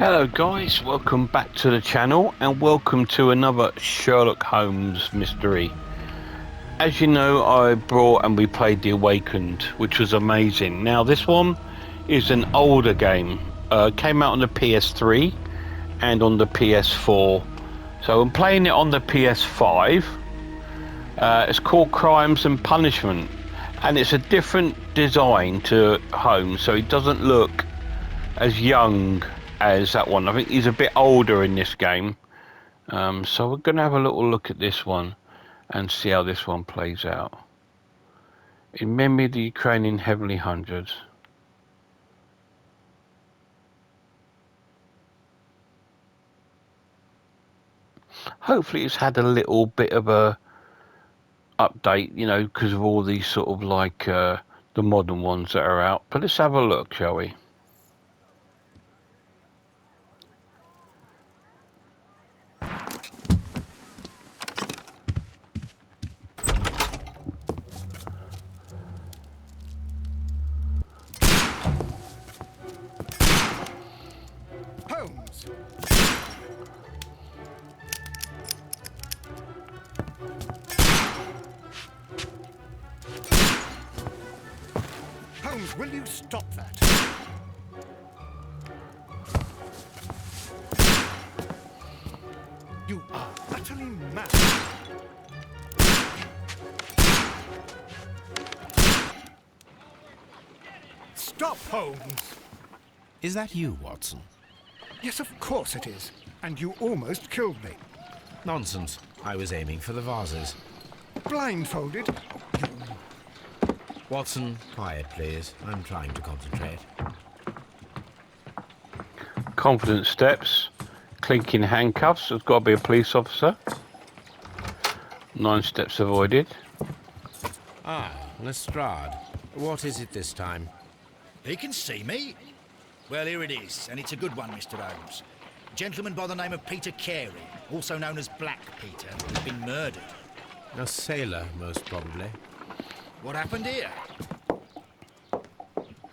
Hello guys, welcome back to the channel and welcome to another Sherlock Holmes mystery. As you know, I brought and we played The Awakened, which was amazing. Now this one is an older game, came out on the PS3 and on the PS4. So I'm playing it on the PS5. It's called Crimes and Punishment and it's a different design to Holmes, so it doesn't look as young as that one. I think he's a bit older in this game. So we're going to have a little look at this one and see how this one plays out. In memory of the Ukrainian Heavenly Hundreds. Hopefully it's had a little bit of a update, you know, because of all these sort of like the modern ones that are out. But let's have a look, shall we? Holmes! Holmes, will you stop that? You are utterly mad. Stop, Holmes! Is that you, Watson? Yes, of course it is. And you almost killed me. Nonsense. I was aiming for the vases. Blindfolded? Watson, quiet, please. I'm trying to concentrate. Confident steps. Clinking handcuffs. There's got to be a police officer. 9 steps avoided. Ah, Lestrade. What is it this time? He can see me. Well, here it is, and it's a good one, Mr. Holmes. A gentleman by the name of Peter Carey, also known as Black Peter, has been murdered. A sailor, most probably. What happened here?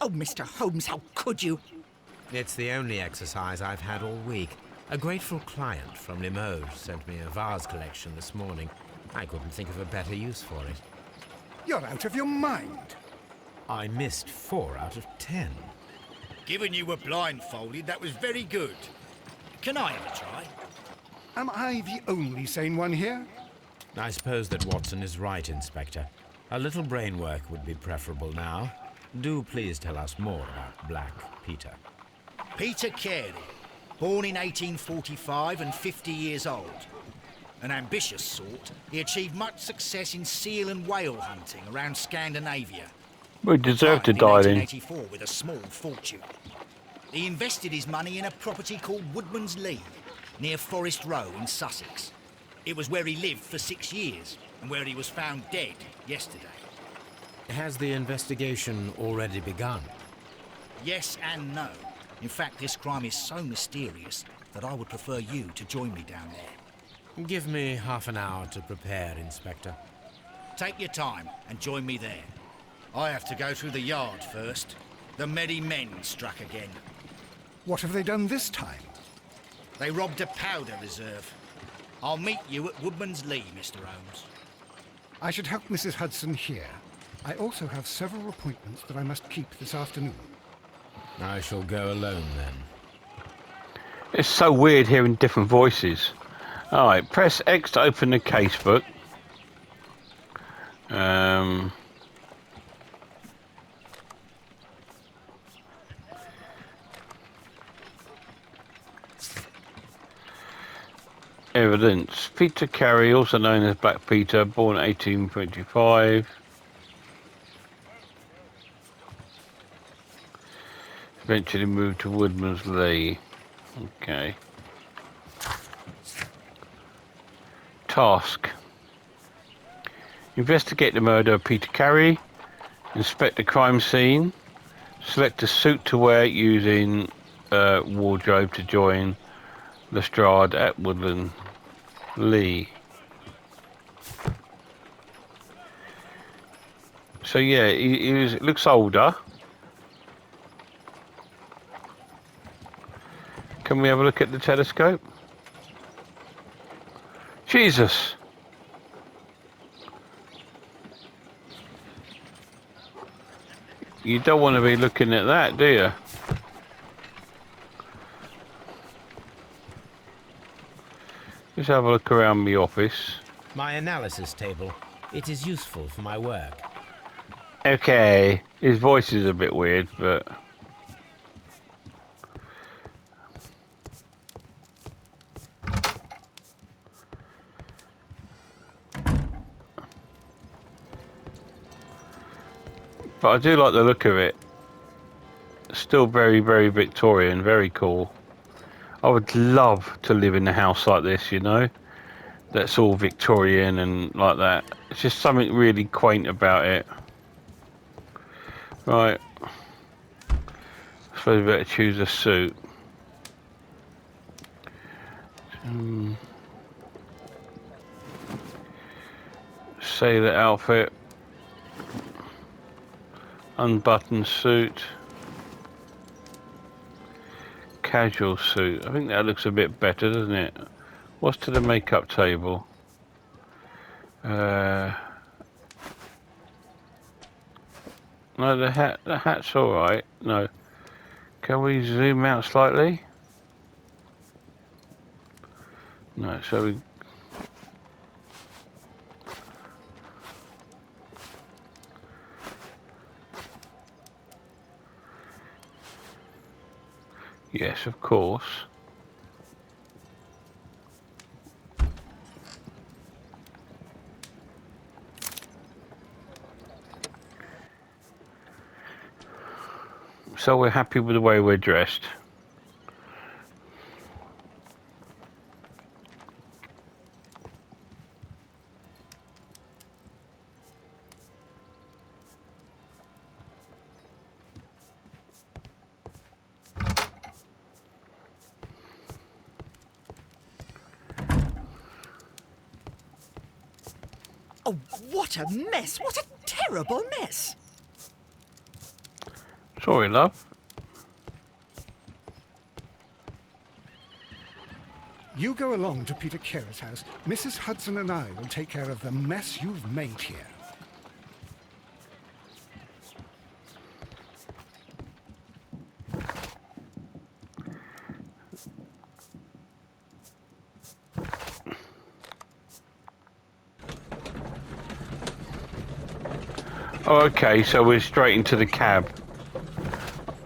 Oh, Mr. Holmes, how could you? It's the only exercise I've had all week. A grateful client from Limoges sent me a vase collection this morning. I couldn't think of a better use for it. You're out of your mind. I missed 4 out of 10. Given you were blindfolded, that was very good. Can I have a try? Am I the only sane one here? I suppose that Watson is right, Inspector. A little brain work would be preferable now. Do please tell us more about Black Peter. Peter Carey, born in 1845 and 50 years old. An ambitious sort, he achieved much success in seal and whale hunting around Scandinavia. We deserve to Died die in then. 1884 with a small fortune. He invested his money in a property called Woodman's Lee, near Forest Row in Sussex. It was where he lived for 6 years, and where he was found dead yesterday. Has the investigation already begun? Yes and no. In fact, this crime is so mysterious that I would prefer you to join me down there. Give me half an hour to prepare, Inspector. Take your time and join me there. I have to go through the yard first. The merry men struck again. What have they done this time? They robbed a powder reserve. I'll meet you at Woodman's Lee, Mr. Holmes. I should help Mrs. Hudson here. I also have several appointments that I must keep this afternoon. I shall go alone then. It's so weird hearing different voices. Alright, press X to open the casebook. Evidence. Peter Carey, also known as Black Peter, born 1825. Eventually moved to Woodman's Lee. Okay. Task. Investigate the murder of Peter Carey. Inspect the crime scene. Select a suit to wear using wardrobe to join Lestrade at Woodland Lee. So yeah, he looks older. Can we have a look at the telescope? Jesus! You don't want to be looking at that, do you? Let's have a look around the office. My analysis table. It is useful for my work. Okay, his voice is a bit weird, but... But I do like the look of it. Still very, very Victorian, very cool. I would love to live in a house like this, you know? That's all Victorian and like that. It's just something really quaint about it. Right. I suppose we better choose a suit. Sailor outfit. Unbuttoned suit. Casual suit. I think that looks a bit better, doesn't it? What's to the makeup table? No, the hat's all right. No. Can we zoom out slightly? No, so we... Yes, of course. So we're happy with the way we're dressed. Oh, what a mess! What a terrible mess! Sorry, love. You go along to Peter Carey's house. Mrs. Hudson and I will take care of the mess you've made here. Oh, okay, so we're straight into the cab.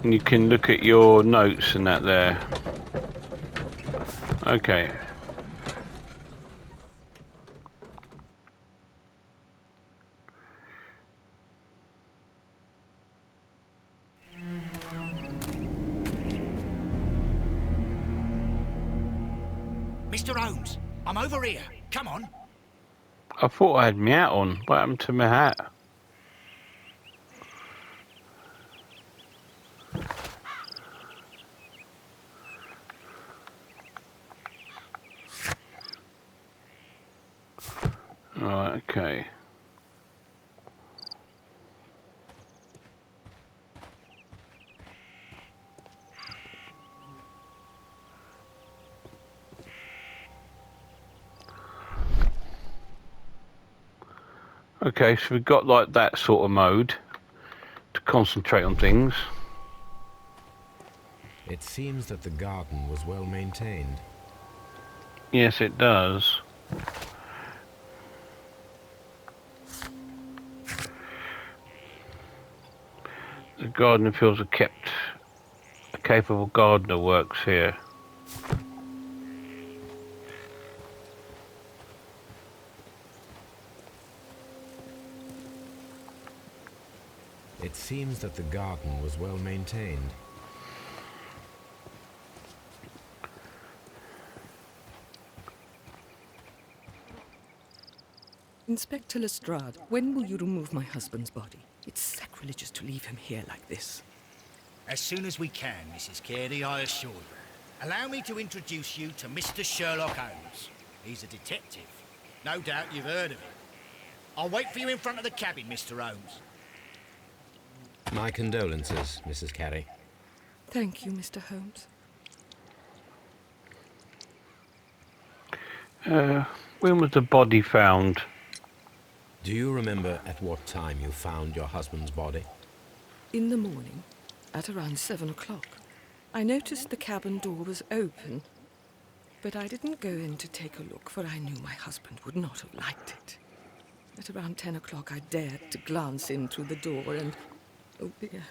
And you can look at your notes and that there. Okay. Mr. Holmes, I'm over here. Come on. I thought I had my hat on. What happened to my hat? Right, okay. Okay, so we've got like that sort of mode to concentrate on things. It seems that the garden was well maintained. Yes, it does. The gardener feels a capable gardener works here. It seems that the garden was well maintained. Inspector Lestrade, when will you remove my husband's body? It's sacrilegious to leave him here like this. As soon as we can, Mrs. Carey, I assure you. Allow me to introduce you to Mr. Sherlock Holmes. He's a detective. No doubt you've heard of him. I'll wait for you in front of the cabin, Mr. Holmes. My condolences, Mrs. Carey. Thank you, Mr. Holmes. When was the body found? Do you remember at what time you found your husband's body? In the morning, at around 7 o'clock, I noticed the cabin door was open, but I didn't go in to take a look, for I knew my husband would not have liked it. At around 10 o'clock, I dared to glance in through the door and... oh dear.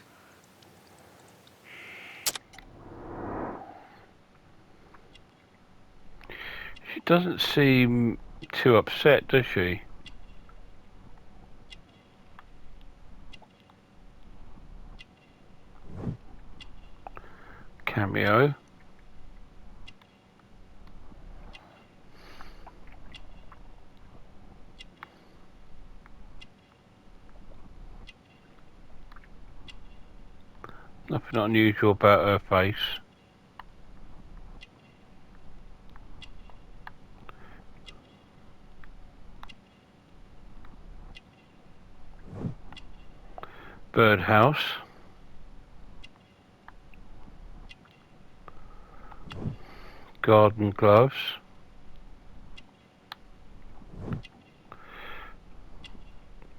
She doesn't seem too upset, does she? Cameo. Nothing unusual about her face. Birdhouse. Garden gloves.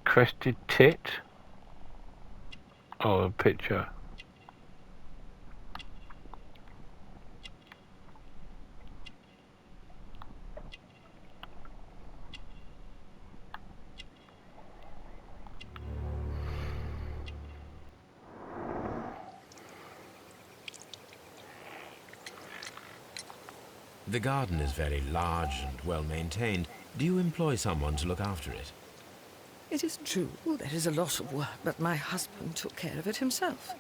Crested tit. Oh, a picture. The garden is very large and well maintained. Do you employ someone to look after it? It is true, there is a lot of work, but my husband took care of it himself.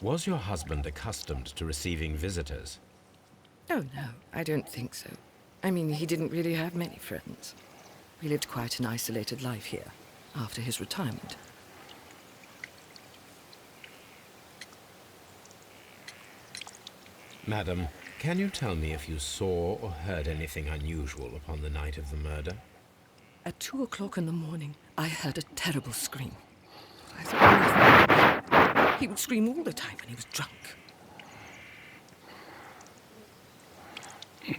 Was your husband accustomed to receiving visitors? Oh, no, I don't think so. I mean, he didn't really have many friends. We lived quite an isolated life here, after his retirement. Madam, can you tell me if you saw or heard anything unusual upon the night of the murder? At 2 o'clock in the morning, I heard a terrible scream. I thought nothing. He would scream all the time when he was drunk.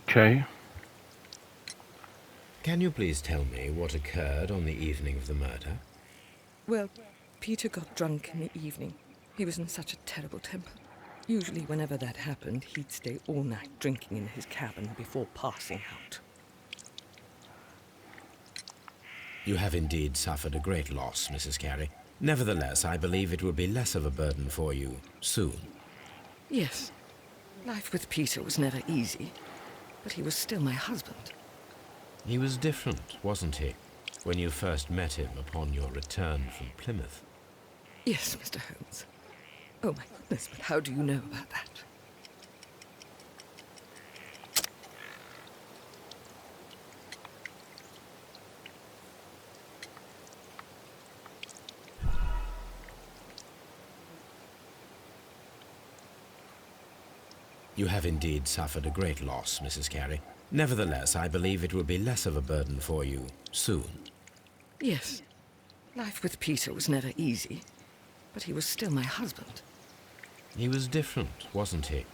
Okay. Can you please tell me what occurred on the evening of the murder? Well, Peter got drunk in the evening. He was in such a terrible temper. Usually, whenever that happened, he'd stay all night drinking in his cabin before passing out. You have indeed suffered a great loss, Mrs. Carey. Nevertheless, I believe it will be less of a burden for you soon. Yes. Life with Peter was never easy, but he was still my husband. He was different, wasn't he, when you first met him upon your return from Plymouth? Yes, Mr. Holmes. Oh, my goodness, but how do you know about that? You have indeed suffered a great loss, Mrs. Carey. Nevertheless, I believe it will be less of a burden for you soon. Yes. Life with Peter was never easy, but he was still my husband. He was different, wasn't he,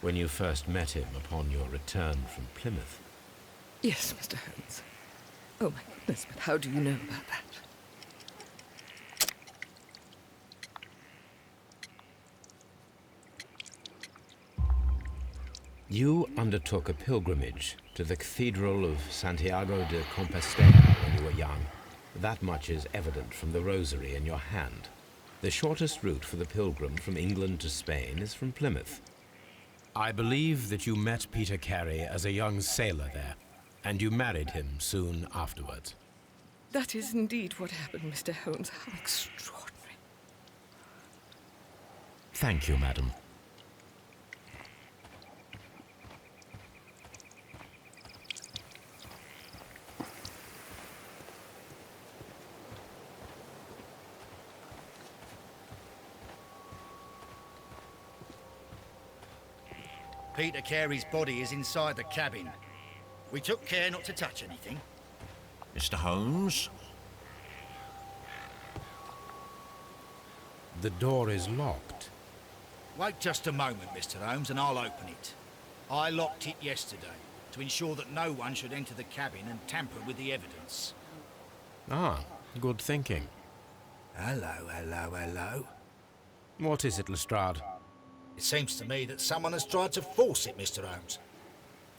when you first met him upon your return from Plymouth? Yes, Mr. Holmes. Oh, my goodness, but how do you know about that? You undertook a pilgrimage to the Cathedral of Santiago de Compostela when you were young. That much is evident from the rosary in your hand. The shortest route for the pilgrim from England to Spain is from Plymouth. I believe that you met Peter Carey as a young sailor there, and you married him soon afterwards. That is indeed what happened, Mr. Holmes. How extraordinary. Thank you, madam. Peter Carey's body is inside the cabin. We took care not to touch anything. Mr. Holmes? The door is locked. Wait just a moment, Mr. Holmes, and I'll open it. I locked it yesterday to ensure that no one should enter the cabin and tamper with the evidence. Ah, good thinking. Hello, hello, hello. What is it, Lestrade? It seems to me that someone has tried to force it, Mr. Holmes.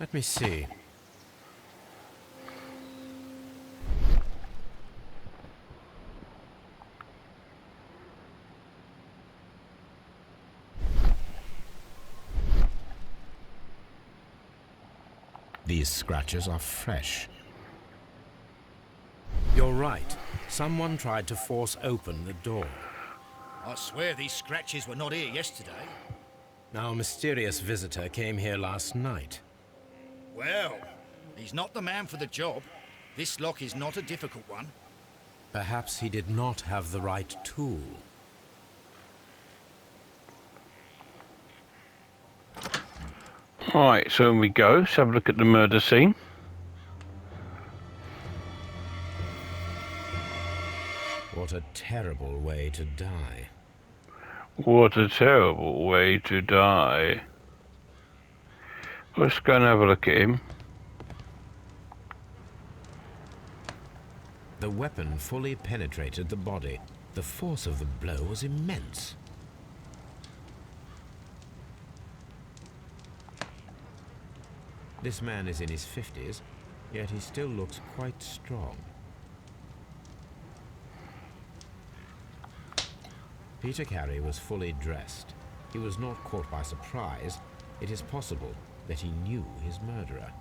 Let me see. These scratches are fresh. You're right. Someone tried to force open the door. I swear these scratches were not here yesterday. Our mysterious visitor came here last night. Well, he's not the man for the job. This lock is not a difficult one. Perhaps he did not have the right tool. Alright, so in we go. Let's have a look at the murder scene. What a terrible way to die. What a terrible way to die. Let's go and have a look at him. The weapon fully penetrated the body. The force of the blow was immense. This man is in his 50s, yet he still looks quite strong. Peter Carey was fully dressed. He was not caught by surprise. It is possible that he knew his murderer.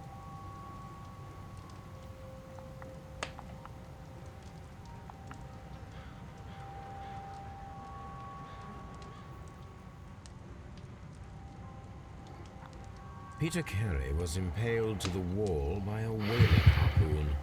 Peter Carey was impaled to the wall by a whaling harpoon.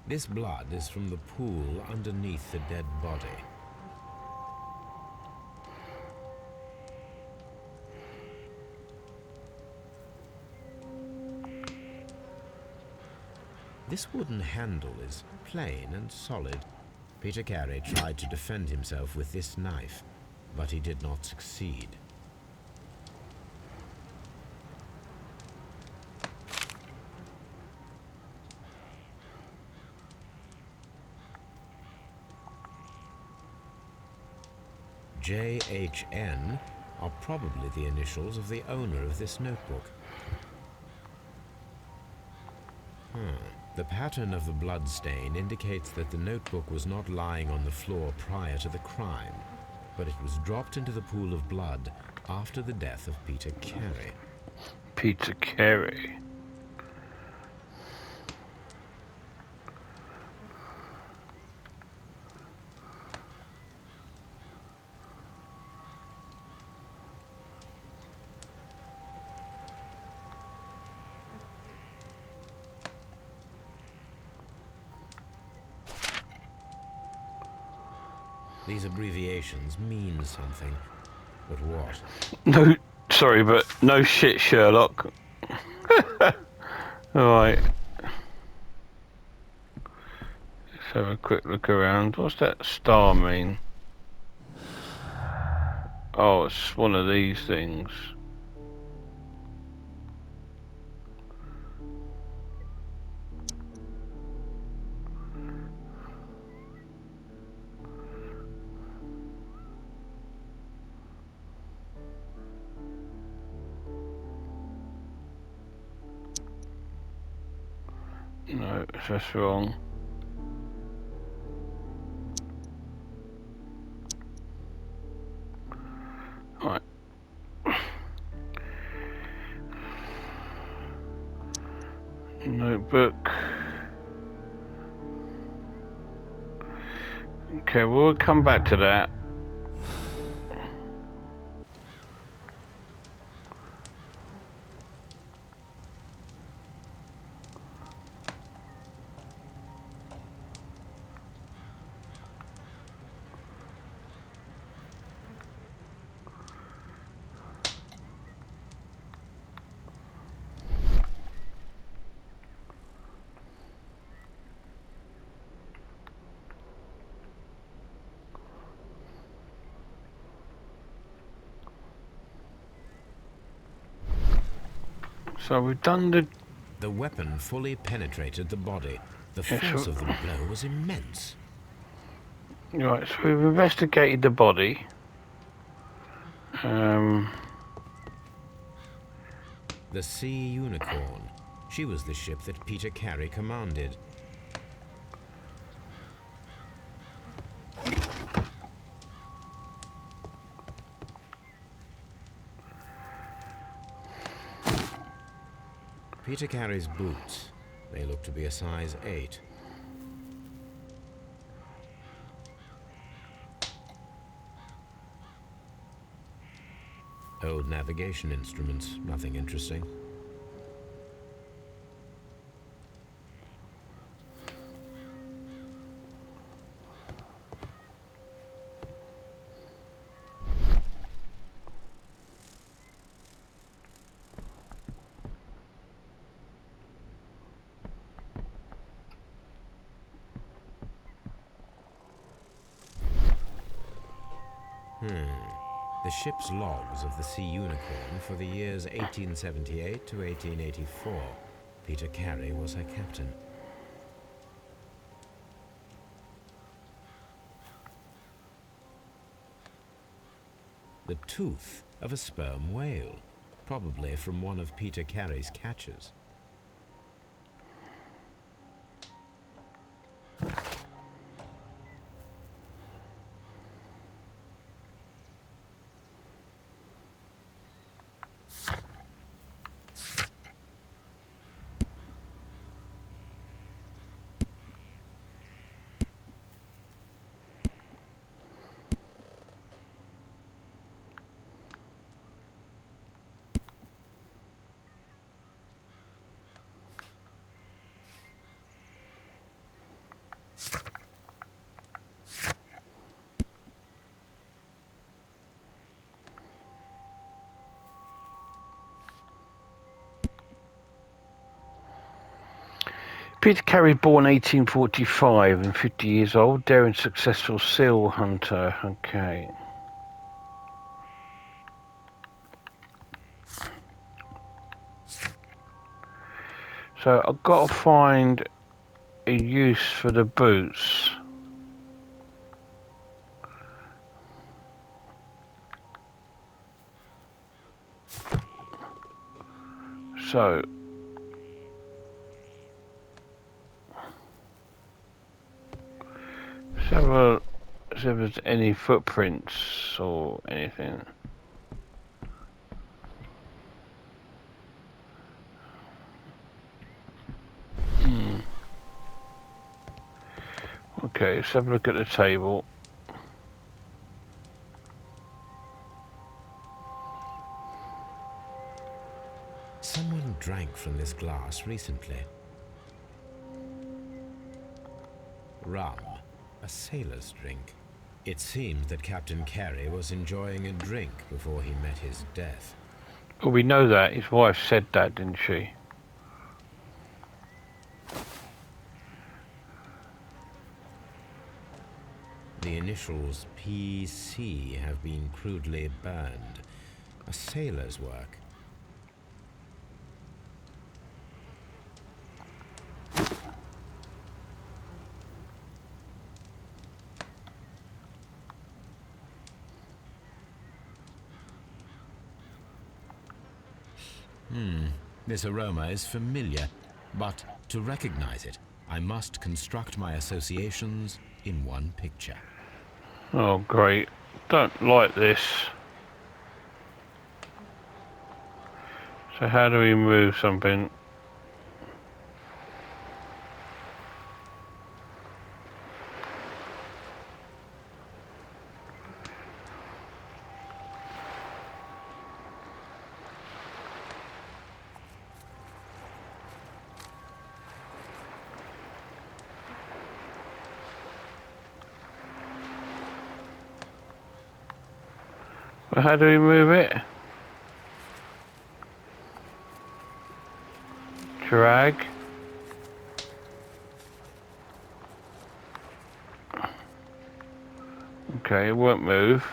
This blood is from the pool underneath the dead body. This wooden handle is plain and solid. Peter Carey tried to defend himself with this knife, but he did not succeed. JHN are probably the initials of the owner of this notebook. The pattern of the blood stain indicates that the notebook was not lying on the floor prior to the crime, but it was dropped into the pool of blood after the death of Peter Carey. Peter Carey. These abbreviations mean something, but what? No, sorry, but no shit, Sherlock. Alright. Let's have a quick look around. What's that star mean? Oh, it's one of these things. No, that's wrong. Right. Notebook. Okay, we'll come back to that. So we've done the... The weapon fully penetrated the body. The Yes, force sir. of the blow was immense. Right, so we've investigated the body. The Sea Unicorn. She was the ship that Peter Carey commanded. Peter Carey's boots. They look to be a size 8. Old navigation instruments, nothing interesting. The ship's logs of the Sea Unicorn for the years 1878 to 1884. Peter Carey was her captain. The tooth of a sperm whale, probably from one of Peter Carey's catches. Peter Carey, born 1845 and 50 years old, daring successful seal hunter. Okay. So I've got to find a use for the boots. So see if there's any footprints or anything. Okay, let's have a look at the table. Someone drank from this glass recently. Rum, a sailor's drink. It seemed that Captain Carey was enjoying a drink before he met his death. Well, we know that. His wife said that, didn't she? The initials PC have been crudely burned. A sailor's work. This aroma is familiar, but to recognize it, I must construct my associations in one picture. Oh, great. Don't like this. So how do we move something? Well, how do we move it? Drag. Okay, it won't move.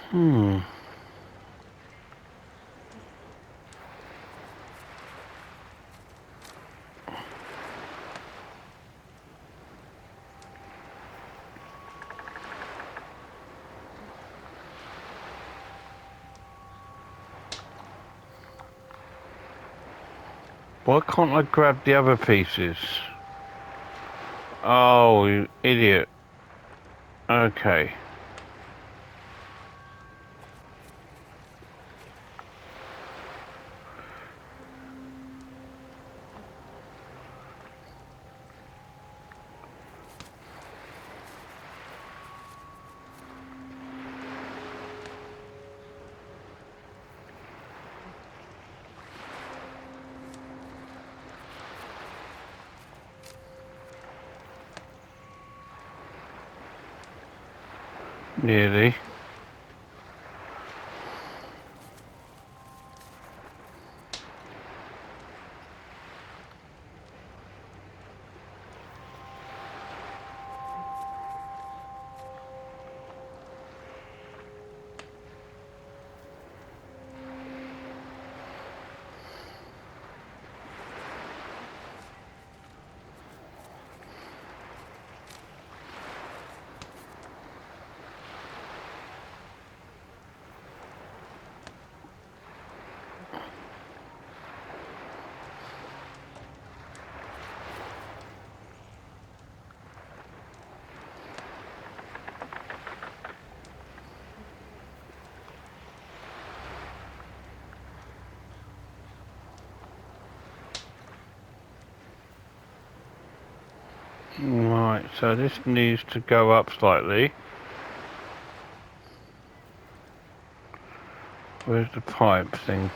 Hmm. Why can't I grab the other pieces? Oh, you idiot. Okay. Nearly. Right, so this needs to go up slightly. Where's the pipe thing?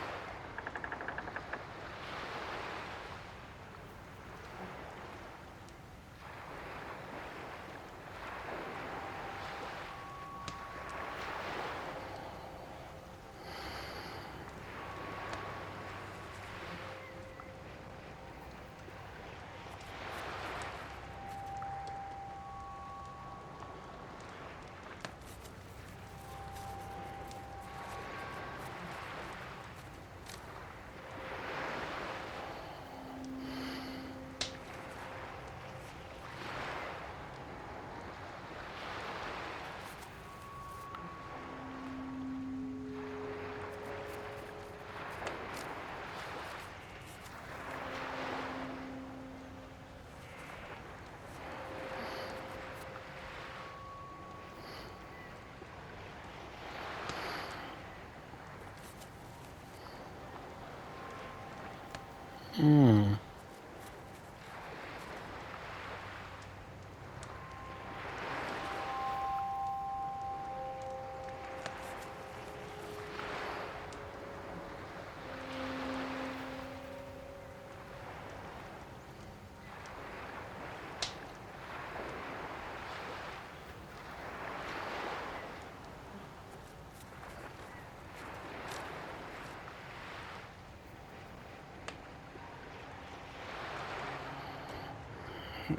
Hmm.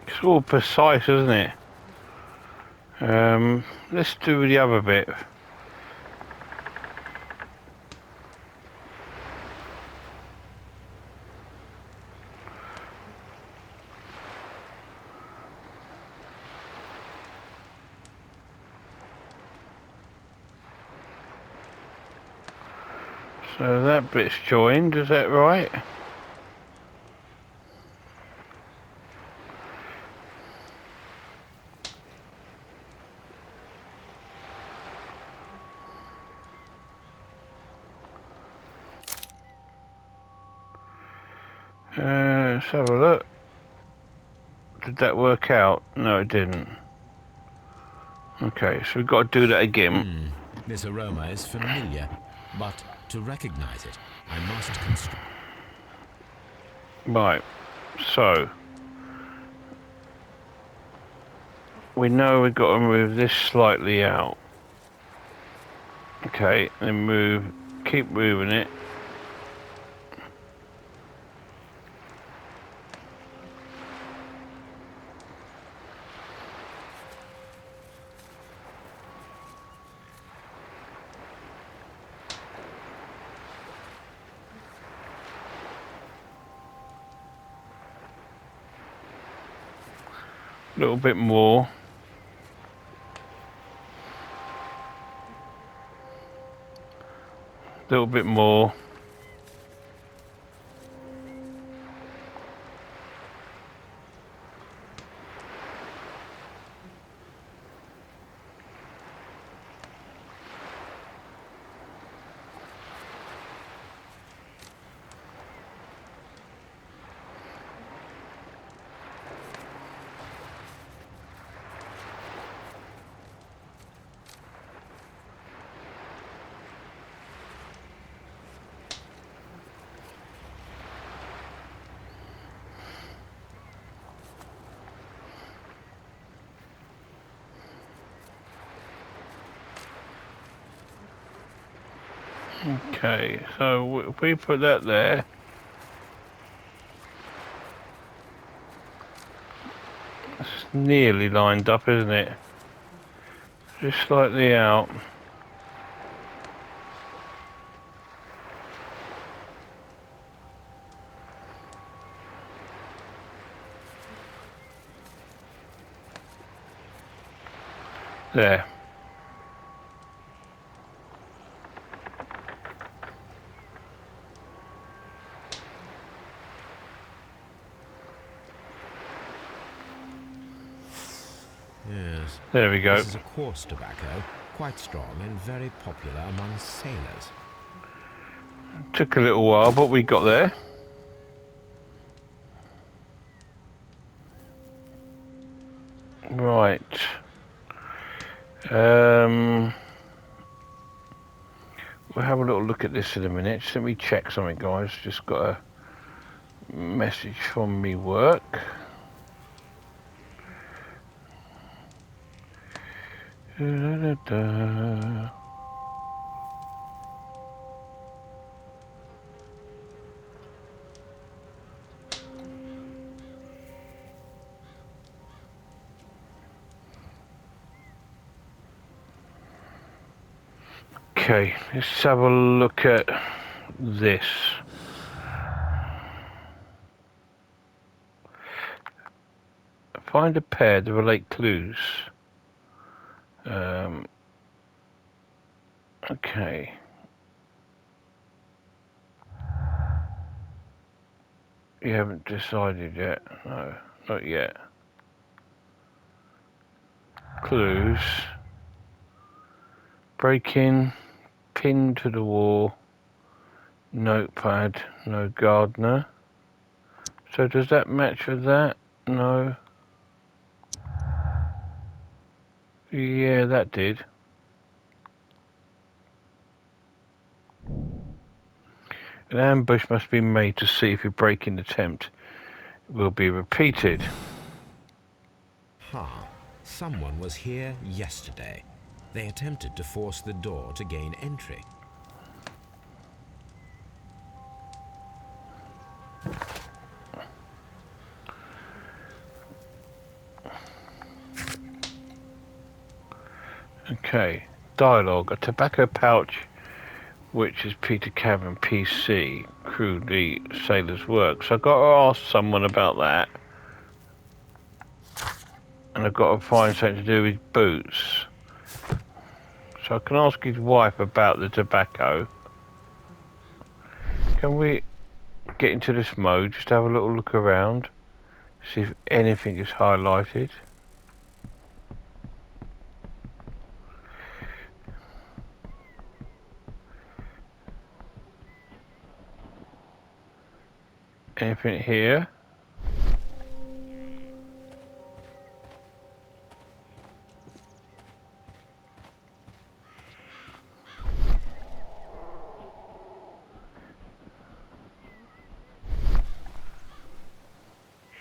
It's all precise, isn't it? Let's do the other bit. So that bit's joined, is that right? Let's have a look. Did that work out? No, it didn't. Okay, so we've got to do that again. This aroma is familiar, but to recognize it, I must construct. Right, so we know we've got to move this slightly out. Okay, then keep moving it. A little bit more. A little bit more. Okay, so if we put that there, it's nearly lined up, isn't it? Just slightly out. There. Yes. There we go. This is a coarse tobacco, quite strong and very popular among sailors. Took a little while, but we got there. Right. We'll have a little look at this in a minute. Just let me check something, guys. Just got a message from me work. Da-da-da-da. Okay, let's have a look at this. Find a pair that relate clues. Okay. You haven't decided yet? No, not yet. Clues. Break in, pinned to the wall, notepad, no gardener. So does that match with that? No. Yeah, that did. An ambush must be made to see if a break-in attempt will be repeated. Ha! Someone was here yesterday. They attempted to force the door to gain entry. Okay. Dialogue. A tobacco pouch, which is Peter Cavan, PC, crudely sailor's work. So I've got to ask someone about that. And I've got to find something to do with boots. So I can ask his wife about the tobacco. Can we get into this mode, just have a little look around, see if anything is highlighted. Anything here?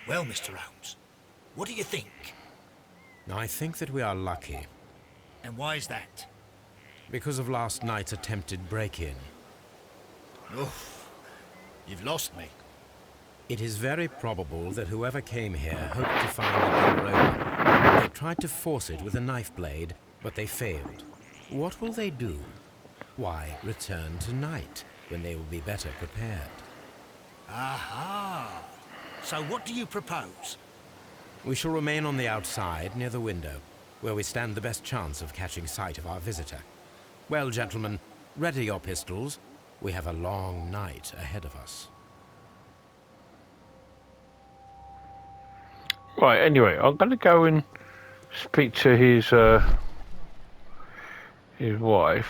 Well, Mr. Holmes, what do you think? I think that we are lucky And why is that? because of last night's attempted break-in. Oof, you've lost me. It is very probable that whoever came here hoped to find the door open. They tried to force it with a knife blade, but they failed. What will they do? Why, return tonight, when they will be better prepared. Aha! So what do you propose? We shall remain on the outside, near the window, where we stand the best chance of catching sight of our visitor. Well, gentlemen, ready your pistols. We have a long night ahead of us. Right, anyway, I'm going to go and speak to his wife.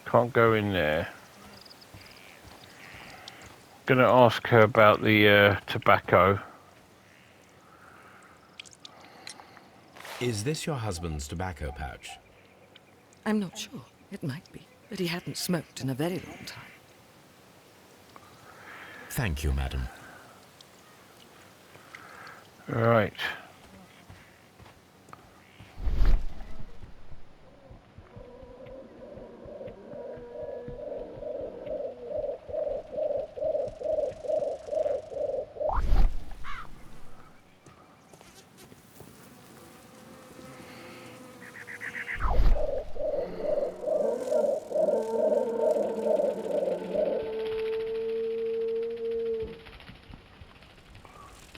Can't go in there. Gonna ask her about the tobacco. Is this your husband's tobacco pouch? I'm not sure. It might be, but he hadn't smoked in a very long time. Thank you, madam. Right.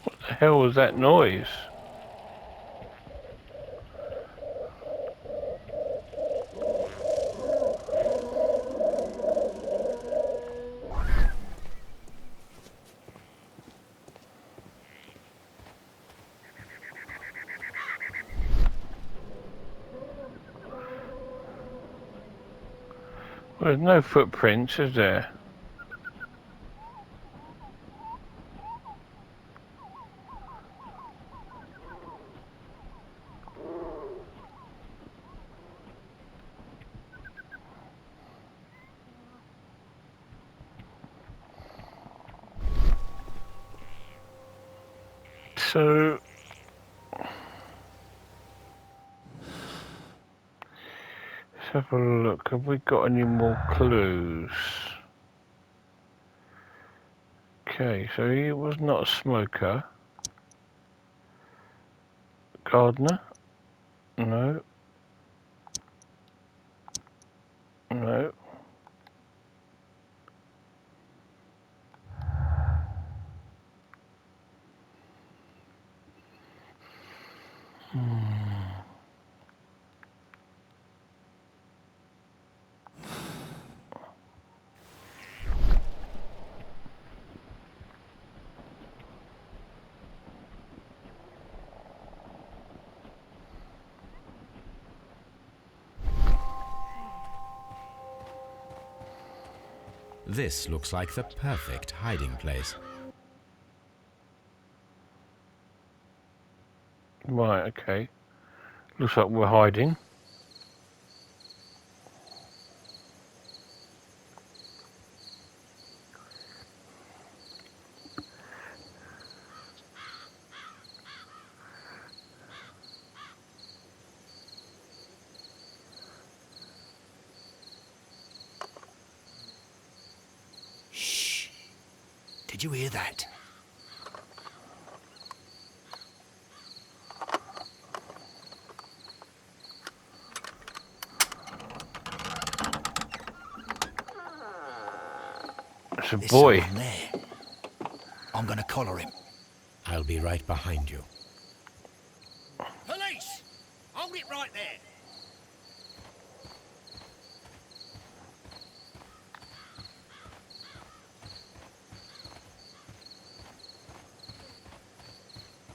What the hell was that noise? Well, there's no footprints, is there? So, let's have a look. Have we got any more clues? Okay, so he was not a smoker. Gardener? No. No. This looks like the perfect hiding place. Right, okay. Looks like we're hiding. Shh. Did you hear that? It's a There's boy. someone there. I'm gonna collar him. I'll be right behind you. Police! Hold it right there.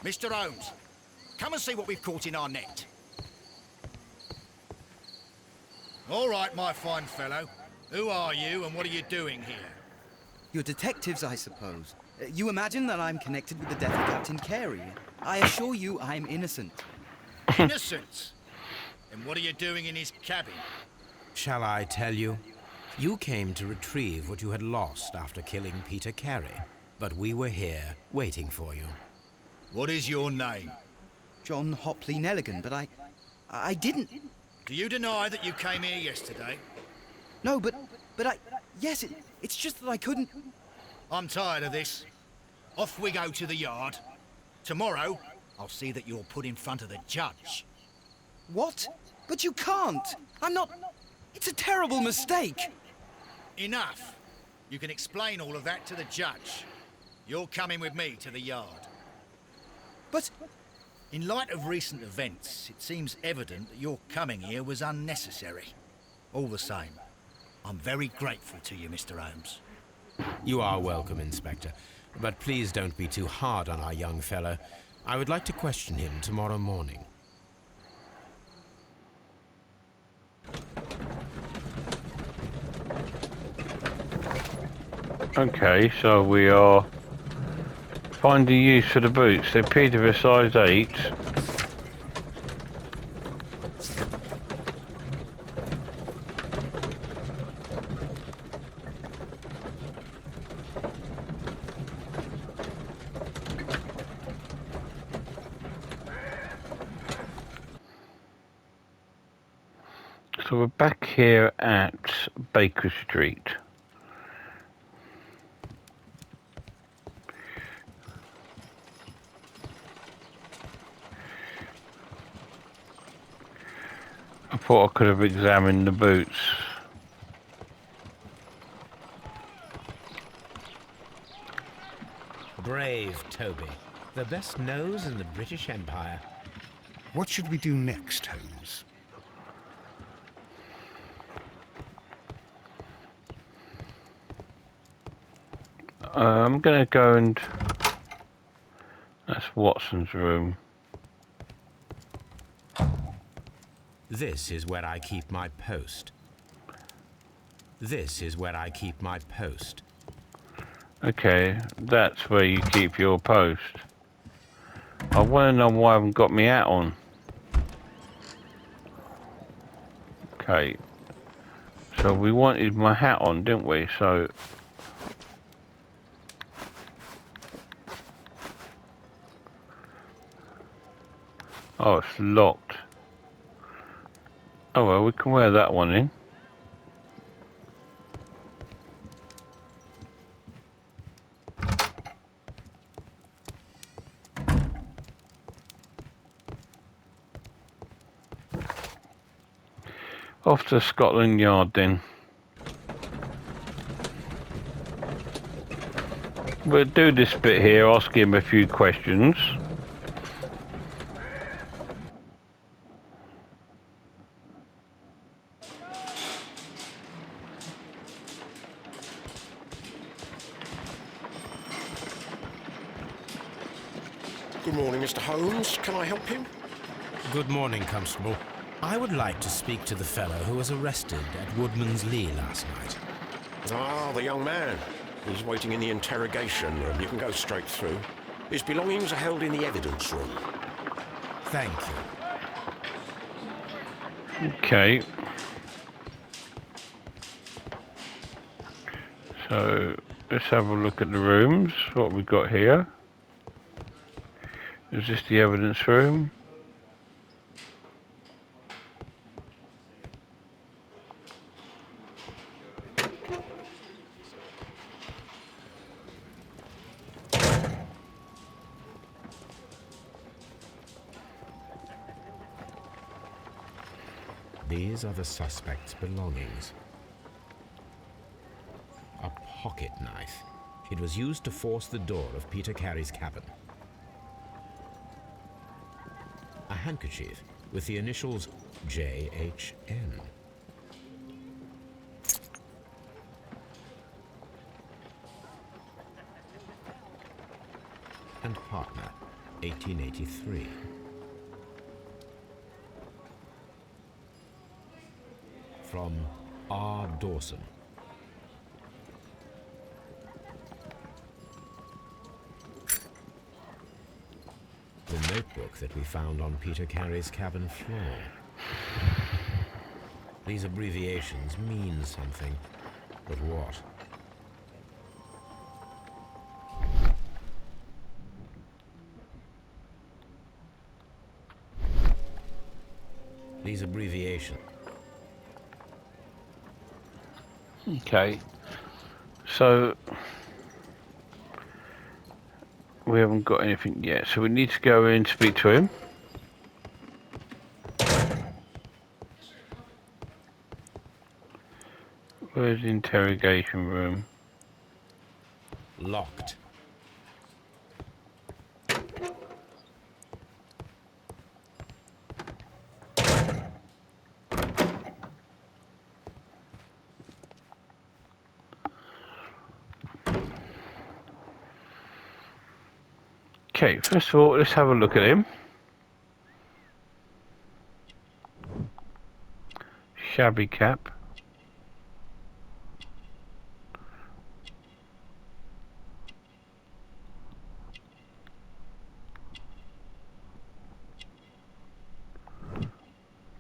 Mr. Holmes, come and see what we've caught in our net. All right, my fine fellow. Who are you and what are you doing here? You're detectives, I suppose. You imagine that I'm connected with the death of Captain Carey. I assure you I'm innocent. Innocence? And what are you doing in his cabin? Shall I tell you? You came to retrieve what you had lost after killing Peter Carey, but we were here waiting for you. What is your name? John Hopley Nelligan, but I didn't. Do you deny that you came here yesterday? No, but yes, it's just that I couldn't. I'm tired of this. Off we go to the yard. Tomorrow, I'll see that you're put in front of the judge. What? But you can't! I'm not... It's a terrible mistake! Enough! You can explain all of that to the judge. You're coming with me to the yard. But... In light of recent events, it seems evident that your coming here was unnecessary. All the same, I'm very grateful to you, Mr. Holmes. You are welcome, Inspector. But please don't be too hard on our young fellow. I would like to question him tomorrow morning. Okay, so we are finding use for the boots. They appear to be a size 8. So we're back here at Baker Street. I thought I could have examined the boots. Brave Toby. The best nose in the British Empire. What should we do next, Holmes? I'm gonna go and... That's Watson's room. This is where I keep my post. This is where I keep my post. Okay, that's where you keep your post. I want to know why I haven't got my hat on. Okay. So we wanted my hat on, didn't we? So... Oh, it's locked. Oh well, we can wear that one in. Off to Scotland Yard then. We'll do this bit here, ask him a few questions. Good morning, Mr. Holmes. Can I help you? Good morning, Constable. I would like to speak to the fellow who was arrested at Woodman's Lee last night. Ah, the young man. He's waiting in the interrogation room. You can go straight through. His belongings are held in the evidence room. Thank you. Okay. So let's have a look at the rooms. What we got here. Is this the evidence room? These are the suspect's belongings. A pocket knife. It was used to force the door of Peter Carey's cabin. A handkerchief with the initials JHN. And partner, 1883. From R. Dawson. The notebook that we found on Peter Carey's cabin floor. These abbreviations mean something, but what? These abbreviations. Okay. So we haven't got anything yet, so we need to go in and speak to him. Where's the interrogation room? Locked. Okay, first of all, let's have a look at him. Shabby cap.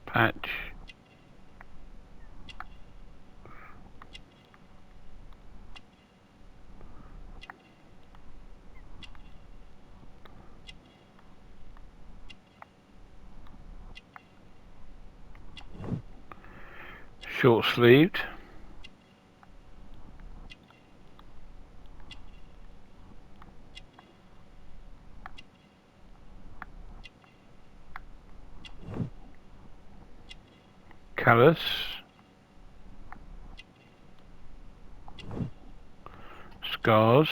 Patch. Short sleeved. Callous. Scars.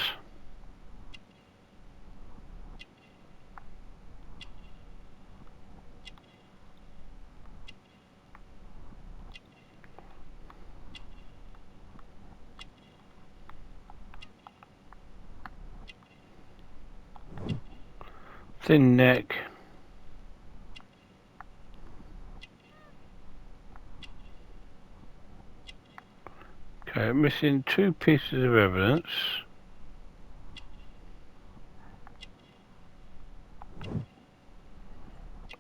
Thin neck. Okay, missing 2 pieces of evidence.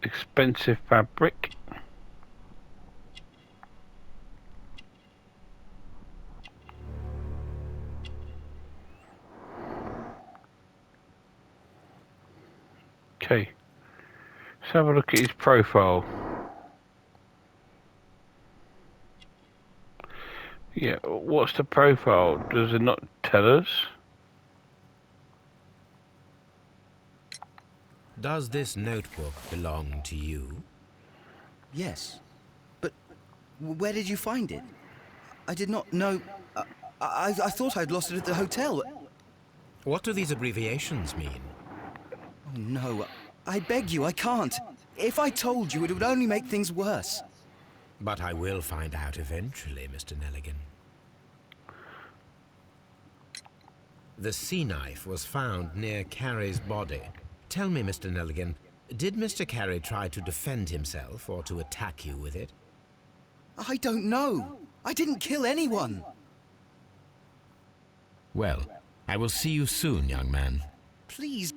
Expensive fabric. Okay, let's have a look at his profile. Yeah, what's the profile? Does it not tell us? Does this notebook belong to you? Yes. But where did you find it? I did not know... I thought I'd lost it at the hotel. What do these abbreviations mean? Oh, no. I beg you, I can't. If I told you, it would only make things worse. But I will find out eventually, Mr. Nelligan. The sea knife was found near Carey's body. Tell me, Mr. Nelligan, did Mr. Carey try to defend himself or to attack you with it? I don't know. I didn't kill anyone. Well, I will see you soon, young man. Please.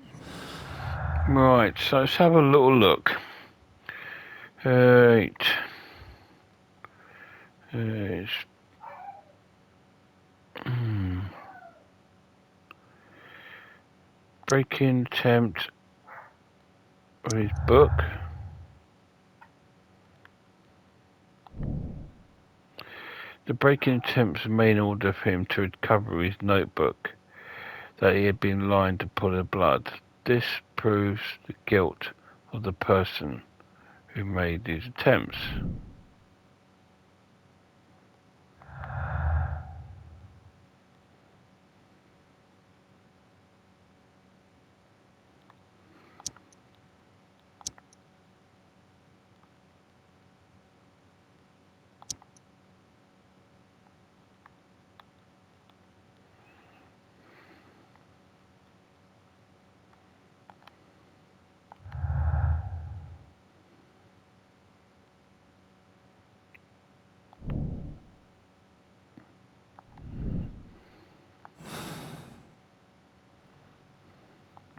Right, so let's have a little look. Right. Break-in attempt of his book. The break-in attempt was made in order for him to recover his notebook that he had been lying to pull the blood. This proves the guilt of the person who made these attempts.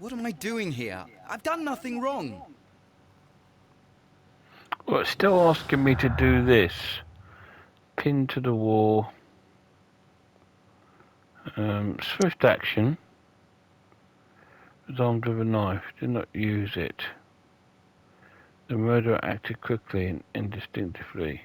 What am I doing here? I've done nothing wrong. Well, it's still asking me to do this. Pinned to the wall. Swift action. Was armed with a knife. Did not use it. The murderer acted quickly and instinctively.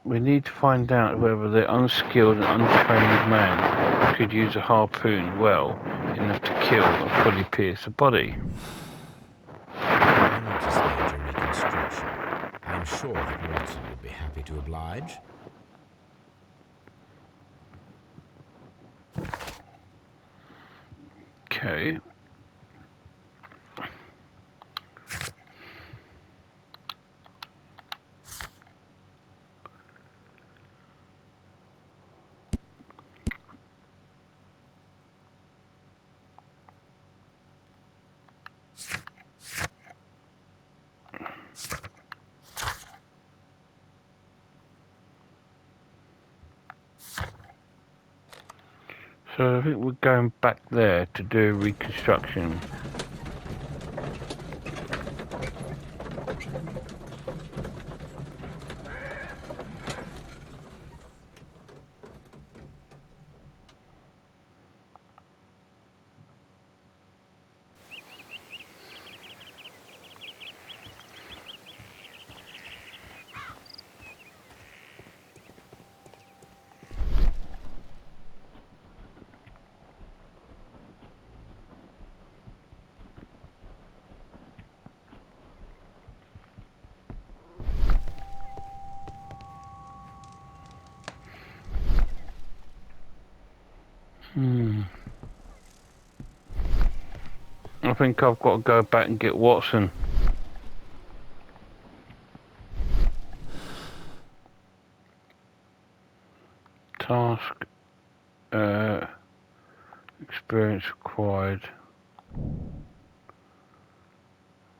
We need to find out whether the unskilled and untrained man could use a harpoon well enough to kill and fully pierce the body. Why not stage a reconstruction? I'm sure that Watson would be happy to oblige. Okay. So I think we're going back there to do a reconstruction. I think I've got to go back and get Watson. Task, experience required.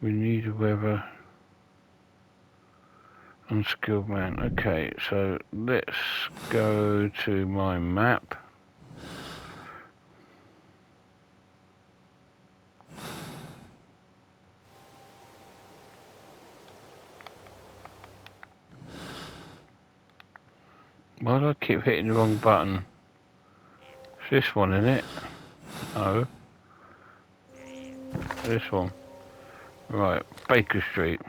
We need a weather. Unskilled man. Okay, so let's go to my map. Why do I keep hitting the wrong button? It's this one, isn't it? No. This one. Right, Baker Street.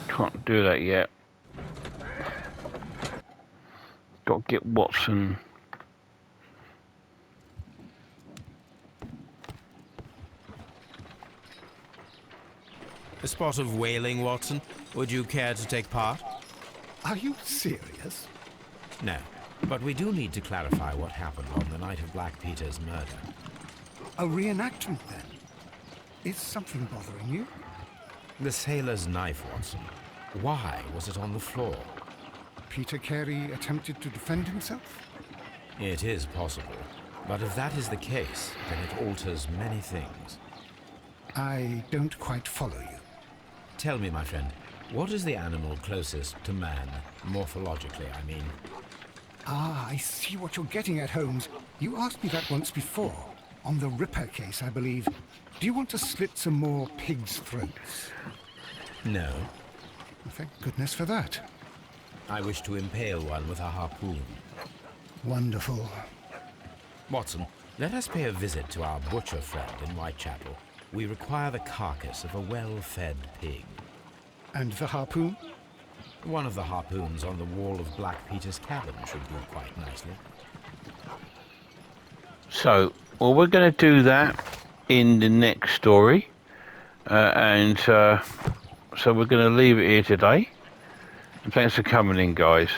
Can't do that yet. Got to get Watson. A spot of whaling, Watson. Would you care to take part? Are you serious? No, but we do need to clarify what happened on the night of Black Peter's murder. A reenactment, then? Is something bothering you? The sailor's knife, Watson. Why was it on the floor? Peter Carey attempted to defend himself? It is possible, but if that is the case, then it alters many things. I don't quite follow you. Tell me, my friend, what is the animal closest to man, morphologically, I mean? Ah, I see what you're getting at, Holmes. You asked me that once before. On the Ripper case, I believe. Do you want to slit some more pigs' throats? No. Thank goodness for that. I wish to impale one with a harpoon. Wonderful. Watson, let us pay a visit to our butcher friend in Whitechapel. We require the carcass of a well-fed pig. And the harpoon? One of the harpoons on the wall of Black Peter's cabin should do quite nicely. So, well, we're going to do that in the next story. So we're going to leave it here today. And thanks for coming in, guys.